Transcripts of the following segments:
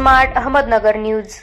Smart Ahmednagar news.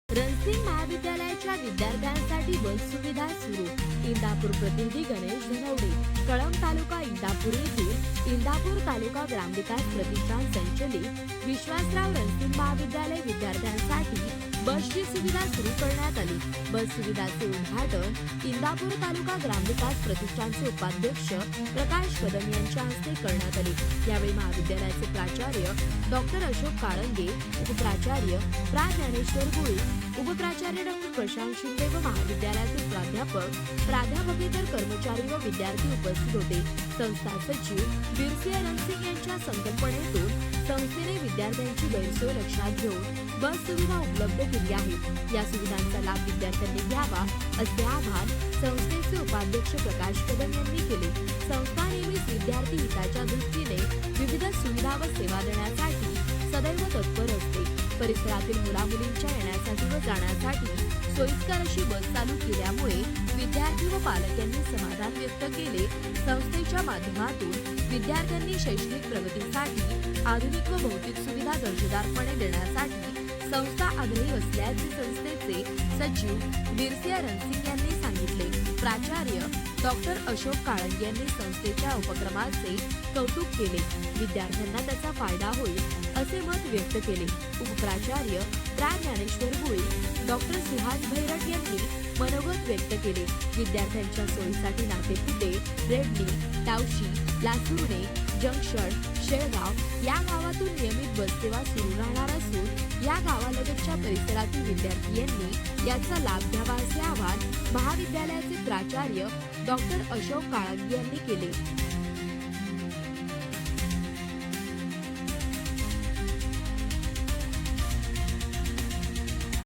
Ransing महाविद्यालयाच्या विद्यार्थ्यांसाठी बस सुविधा सुरू। इंदापूर प्रतिनिधी गणेश धनवडे। कळंब तालुका इंदापूर येथील इंदापूर तालुका ग्रामविकास प्रतिष्ठान संचलित विश्वासराव रणसिंग महाविद्यालय विद्यार्थ्यांसाठी बसची सुविधा सुरू करण्यात आली। बस सुविधाचे उद्घाटन इंदापूर तालुका ग्रामविकास प्रतिष्ठानचे उपाध्यक्ष प्रकाश कदम यांच्या हस्ते करण्यात आले। यावेळी महाविद्यालयाचे प्राचार्य डॉक्टर अशोक काळंगे, उपप्राचार्य प्रा ज्ञानेश्वर गुळे, उपप्राचार्य डॉक्टर प्रशांत शिंदे व महाविद्यालयातील प्राध्यापक, प्राध्यापकेतर कर्मचारी व विद्यार्थी उपस्थित होते। संस्था सचिव बिरसिंह रणसिंग यांच्या संकल्पनेतून संस्थेने विद्यार्थ्यांची गैरसोय लक्षात घेऊन बस सुविधा उपलब्ध केली आहे। या सुविधांचा लाभ विद्यार्थ्यांनी घ्यावा असे आवाहन संस्थेचे उपाध्यक्ष प्रकाश कदम यांनी केले। संस्था नेहमीच विद्यार्थी हिताच्या दृष्टीने विविध सुविधा व सेवा देण्यासाठी सदैव तत्पर असते। परिसरातील मुलामुलींच्या येण्यासाठी व जाण्यासाठी सोयीस्कर अशी बस चालू केल्यामुळे विद्यार्थी व पालकांनी समाधान व्यक्त केले। संस्थेच्या माध्यमातून विद्यार्थ्यांनी शैक्षणिक प्रगतीसाठी आधुनिक व भौतिक सुविधा दर्जेदारपणे देण्यासाठी संस्था आग्रही असल्याचे संस्थेचे सचिव बिरसिंह रणसिंग यांनी सांगितले। प्राचार्य डॉक्टर अशोक काळंगे यांनी संस्थेच्या उपक्रमाचे कौतुक केले। विद्यार्थ्यांना त्याचा फायदा होईल असे मत व्यक्त केले। उपप्राचार्य प्रा ज्ञानेश्वर गुळे, डॉक्टर सुहास भैरट यांनी मनोगत व्यक्त केले। विद्यार्थ्यांच्या सोयीसाठी नातेपुते, रेडणी, टावशी, लासुर्डे, जंक्शन, शेळगाव या गावातून नियमित बससेवा सुरू राहणार असून या गावालगतच्या परिसरातील विद्यार्थ्यांनी याचा लाभ घ्यावा असे आवाहन महाविद्यालयाचे प्राचार्य डॉक्टर अशोक काळंगे यांनी केले।